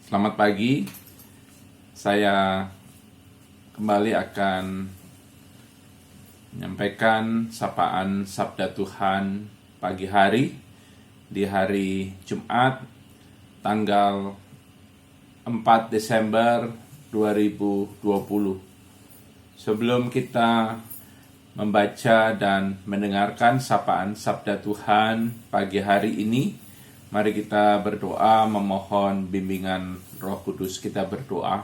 Selamat pagi, saya kembali akan menyampaikan sapaan Sabda Tuhan pagi hari di hari Jumat tanggal 4 Desember 2020. Sebelum kita membaca dan mendengarkan sapaan Sabda Tuhan pagi hari ini, mari kita berdoa memohon bimbingan Roh Kudus. Kita berdoa.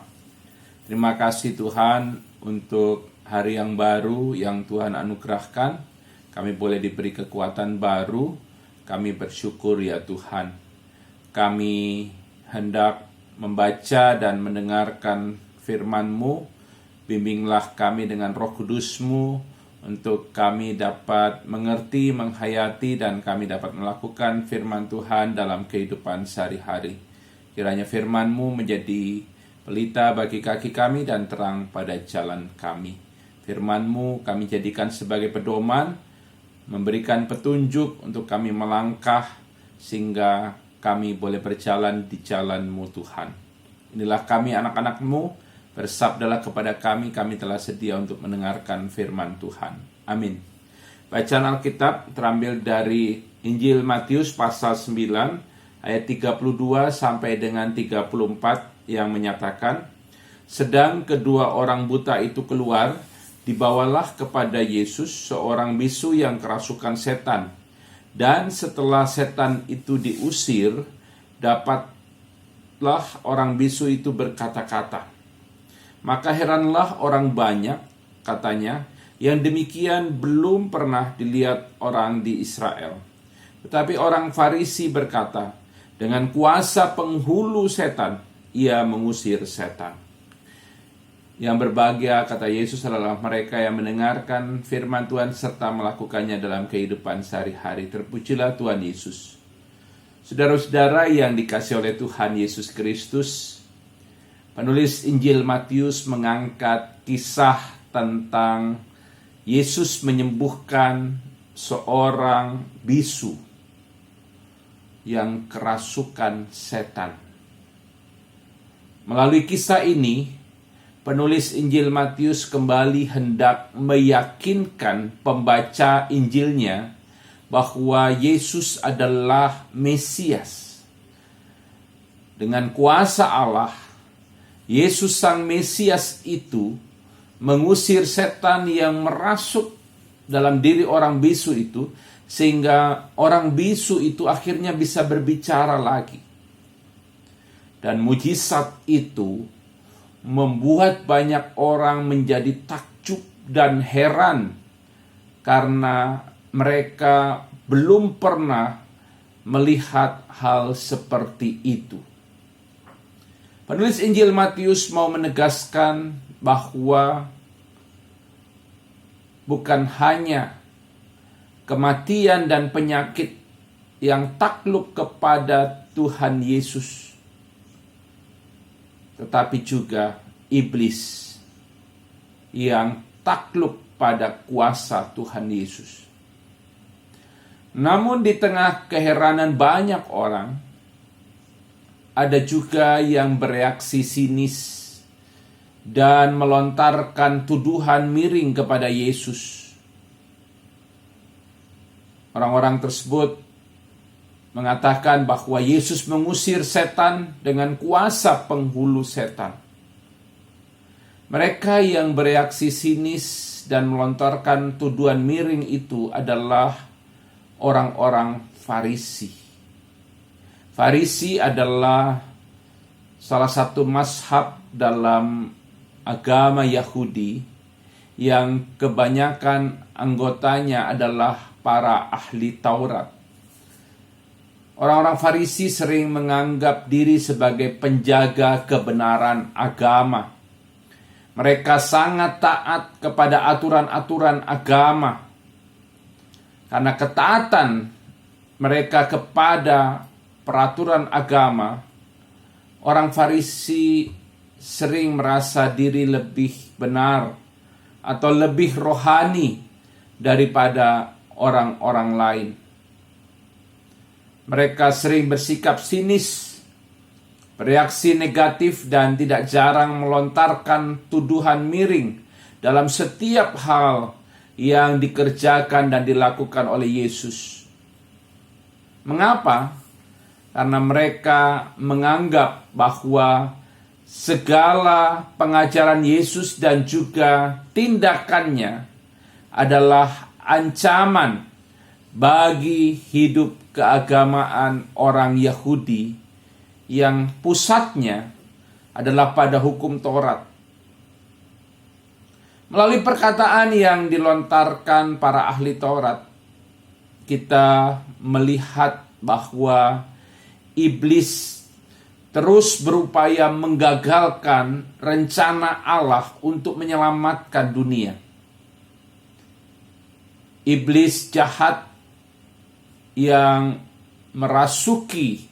Terima kasih Tuhan untuk hari yang baru yang Tuhan anugerahkan. Kami boleh diberi kekuatan baru. Kami bersyukur ya Tuhan. Kami hendak membaca dan mendengarkan firman-Mu. Bimbinglah kami dengan Roh Kudus-Mu untuk kami dapat mengerti, menghayati, dan kami dapat melakukan firman Tuhan dalam kehidupan sehari-hari. Kiranya firman-Mu menjadi pelita bagi kaki kami dan terang pada jalan kami. Firman-Mu kami jadikan sebagai pedoman, memberikan petunjuk untuk kami melangkah, sehingga kami boleh berjalan di jalan-Mu Tuhan. Inilah kami anak-anak-Mu, bersabdalah kepada kami telah sedia untuk mendengarkan firman Tuhan. Amin. Bacaan Alkitab terambil dari Injil Matius pasal 9 ayat 32 sampai dengan 34 yang menyatakan, sedang kedua orang buta itu keluar, dibawalah kepada Yesus seorang bisu yang kerasukan setan. Dan setelah setan itu diusir, dapatlah orang bisu itu berkata-kata. Maka heranlah orang banyak, katanya, yang demikian belum pernah dilihat orang di Israel. Tetapi orang Farisi berkata, dengan kuasa penghulu setan, ia mengusir setan. Yang berbahagia, kata Yesus, adalah mereka yang mendengarkan firman Tuhan serta melakukannya dalam kehidupan sehari-hari. Terpujilah Tuhan Yesus. Saudara-saudara yang dikasihi oleh Tuhan Yesus Kristus, penulis Injil Matius mengangkat kisah tentang Yesus menyembuhkan seorang bisu yang kerasukan setan. Melalui kisah ini, penulis Injil Matius kembali hendak meyakinkan pembaca Injilnya bahwa Yesus adalah Mesias. Dengan kuasa Allah, Yesus Sang Mesias itu mengusir setan yang merasuk dalam diri orang bisu itu, sehingga orang bisu itu akhirnya bisa berbicara lagi. Dan mujizat itu membuat banyak orang menjadi takjub dan heran karena mereka belum pernah melihat hal seperti itu. Penulis Injil Matius mau menegaskan bahwa bukan hanya kematian dan penyakit yang takluk kepada Tuhan Yesus, tetapi juga iblis yang takluk pada kuasa Tuhan Yesus. Namun di tengah keheranan banyak orang, ada juga yang bereaksi sinis dan melontarkan tuduhan miring kepada Yesus. Orang-orang tersebut mengatakan bahwa Yesus mengusir setan dengan kuasa penghulu setan. Mereka yang bereaksi sinis dan melontarkan tuduhan miring itu adalah orang-orang Farisi. Farisi adalah salah satu mazhab dalam agama Yahudi yang kebanyakan anggotanya adalah para ahli Taurat. Orang-orang Farisi sering menganggap diri sebagai penjaga kebenaran agama. Mereka sangat taat kepada aturan-aturan agama. Karena ketaatan mereka kepada peraturan agama, orang Farisi sering merasa diri lebih benar atau lebih rohani daripada orang-orang lain. Mereka sering bersikap sinis bereaksi negatif dan tidak jarang melontarkan tuduhan miring dalam setiap hal yang dikerjakan dan dilakukan oleh Yesus. Mengapa? Karena mereka menganggap bahwa segala pengajaran Yesus dan juga tindakannya adalah ancaman bagi hidup keagamaan orang Yahudi yang pusatnya adalah pada hukum Taurat. Melalui perkataan yang dilontarkan para ahli Taurat, kita melihat bahwa iblis terus berupaya menggagalkan rencana Allah untuk menyelamatkan dunia. Iblis jahat yang merasuki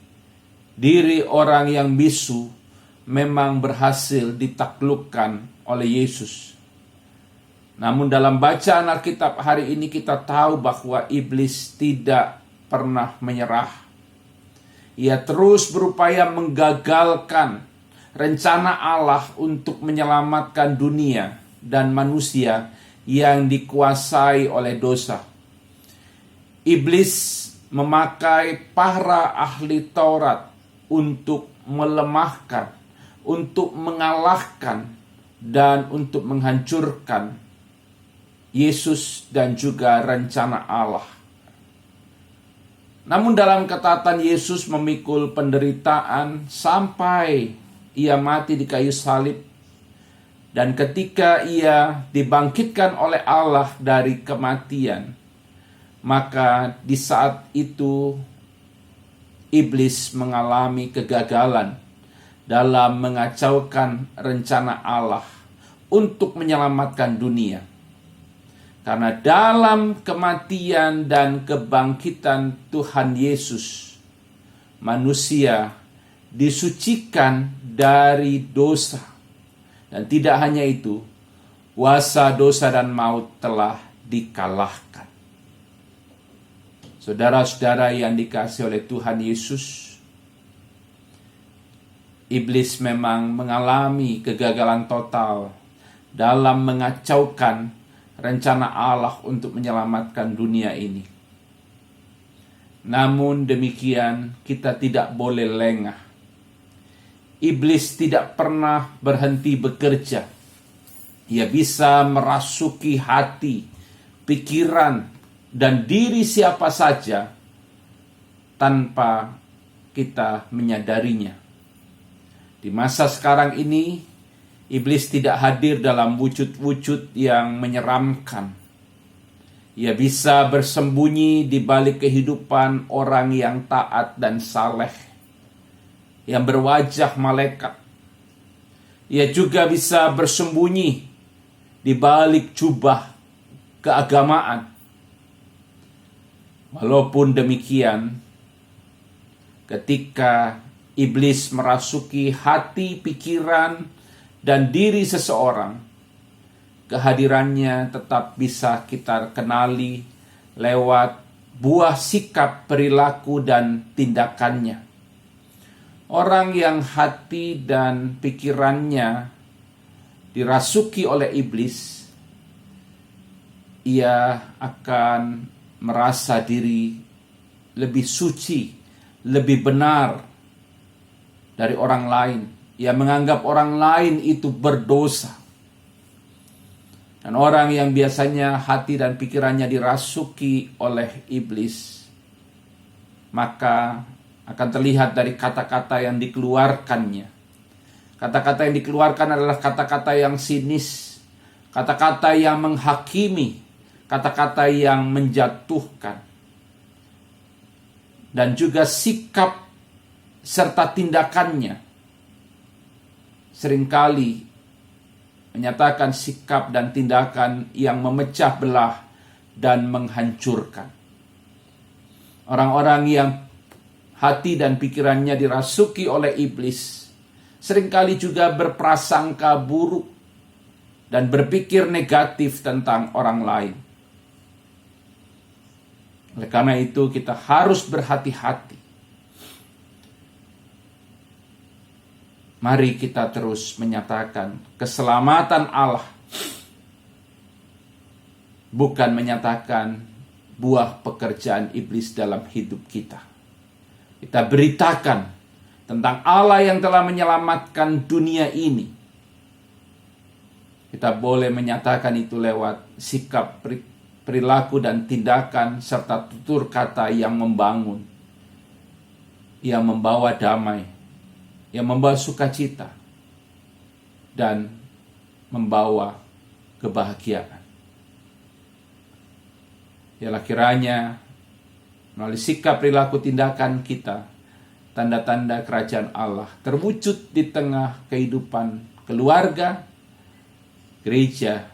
diri orang yang bisu memang berhasil ditaklukkan oleh Yesus. Namun dalam bacaan Alkitab hari ini kita tahu bahwa iblis tidak pernah menyerah. Ia terus berupaya menggagalkan rencana Allah untuk menyelamatkan dunia dan manusia yang dikuasai oleh dosa. Iblis memakai para ahli Taurat untuk melemahkan, untuk mengalahkan, dan untuk menghancurkan Yesus dan juga rencana Allah. Namun dalam ketaatan Yesus memikul penderitaan sampai ia mati di kayu salib. Dan ketika ia dibangkitkan oleh Allah dari kematian, maka di saat itu iblis mengalami kegagalan dalam mengacaukan rencana Allah untuk menyelamatkan dunia. Karena dalam kematian dan kebangkitan Tuhan Yesus, manusia disucikan dari dosa. Dan tidak hanya itu, kuasa dosa dan maut telah dikalahkan. Saudara-saudara yang dikasihi oleh Tuhan Yesus, iblis memang mengalami kegagalan total dalam mengacaukan rencana Allah untuk menyelamatkan dunia ini. Namun demikian, kita tidak boleh lengah. Iblis tidak pernah berhenti bekerja. Ia bisa merasuki hati, pikiran, dan diri siapa saja tanpa kita menyadarinya. Di masa sekarang ini, iblis tidak hadir dalam wujud-wujud yang menyeramkan. Ia bisa bersembunyi di balik kehidupan orang yang taat dan saleh, yang berwajah malaikat. Ia juga bisa bersembunyi di balik jubah keagamaan. Walaupun demikian, ketika iblis merasuki hati, pikiran, dan diri seseorang, kehadirannya tetap bisa kita kenali lewat buah sikap, perilaku, dan tindakannya. Orang yang hati dan pikirannya dirasuki oleh iblis, ia akan merasa diri lebih suci, lebih benar dari orang lain. Ia menganggap orang lain itu berdosa. Dan orang yang biasanya hati dan pikirannya dirasuki oleh iblis, maka akan terlihat dari kata-kata yang dikeluarkannya. Kata-kata yang dikeluarkan adalah kata-kata yang sinis, kata-kata yang menghakimi, kata-kata yang menjatuhkan. Dan juga sikap serta tindakannya seringkali menyatakan sikap dan tindakan yang memecah belah dan menghancurkan. Orang-orang yang hati dan pikirannya dirasuki oleh iblis seringkali juga berprasangka buruk dan berpikir negatif tentang orang lain. Oleh karena itu kita harus berhati-hati. Mari kita terus menyatakan keselamatan Allah, bukan menyatakan buah pekerjaan iblis dalam hidup kita. Kita beritakan tentang Allah yang telah menyelamatkan dunia ini. Kita boleh menyatakan itu lewat sikap, perilaku, dan tindakan, serta tutur kata yang membangun, yang membawa damai, yang membawa sukacita, dan membawa kebahagiaan. Ialah kiranya melalui sikap, perilaku, tindakan kita, tanda-tanda kerajaan Allah terwujud di tengah kehidupan keluarga, gereja,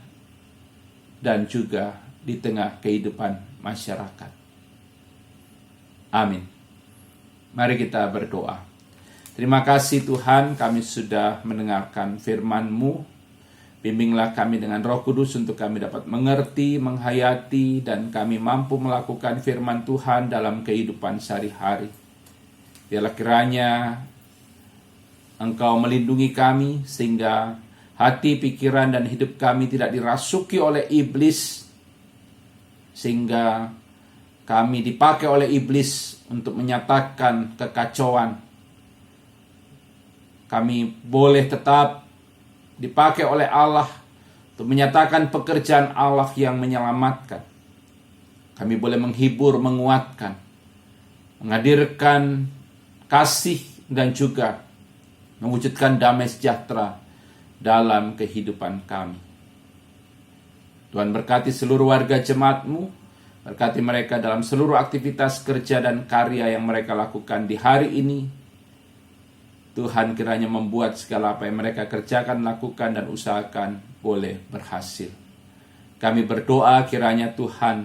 dan juga di tengah kehidupan masyarakat. Amin. Mari kita berdoa. Terima kasih Tuhan, kami sudah mendengarkan firman-Mu. Bimbinglah kami dengan Roh Kudus untuk kami dapat mengerti, menghayati, dan kami mampu melakukan firman Tuhan dalam kehidupan sehari-hari. Biarlah kiranya Engkau melindungi kami sehingga hati, pikiran, dan hidup kami tidak dirasuki oleh iblis, sehingga kami dipakai oleh iblis untuk menyatakan kekacauan. Kami boleh tetap dipakai oleh Allah untuk menyatakan pekerjaan Allah yang menyelamatkan. Kami boleh menghibur, menguatkan, menghadirkan kasih, dan juga mewujudkan damai sejahtera dalam kehidupan kami. Tuhan berkati seluruh warga jemaat-Mu, berkati mereka dalam seluruh aktivitas kerja dan karya yang mereka lakukan di hari ini. Tuhan kiranya membuat segala apa yang mereka kerjakan, lakukan, dan usahakan boleh berhasil. Kami berdoa kiranya Tuhan,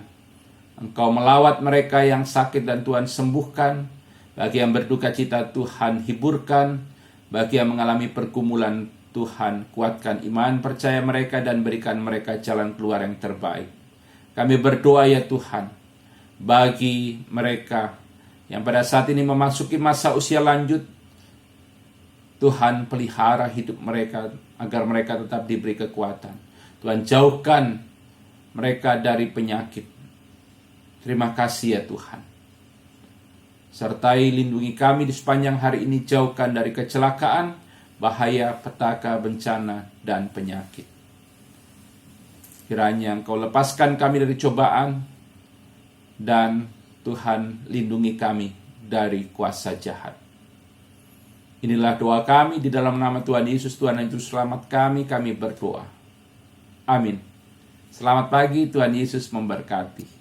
Engkau melawat mereka yang sakit dan Tuhan sembuhkan. Bagi yang berduka cita Tuhan hiburkan. Bagi yang mengalami pergumulan Tuhan kuatkan iman percaya mereka dan berikan mereka jalan keluar yang terbaik. Kami berdoa ya Tuhan, bagi mereka yang pada saat ini memasuki masa usia lanjut, Tuhan pelihara hidup mereka agar mereka tetap diberi kekuatan. Tuhan jauhkan mereka dari penyakit. Terima kasih ya Tuhan. Sertai lindungi kami di sepanjang hari ini, jauhkan dari kecelakaan, bahaya, petaka, bencana, dan penyakit. Kiranya Engkau lepaskan kami dari cobaan, dan Tuhan lindungi kami dari kuasa jahat. Inilah doa kami di dalam nama Tuhan Yesus, Tuhan dan Juru Selamat kami berdoa. Amin. Selamat pagi, Tuhan Yesus memberkati.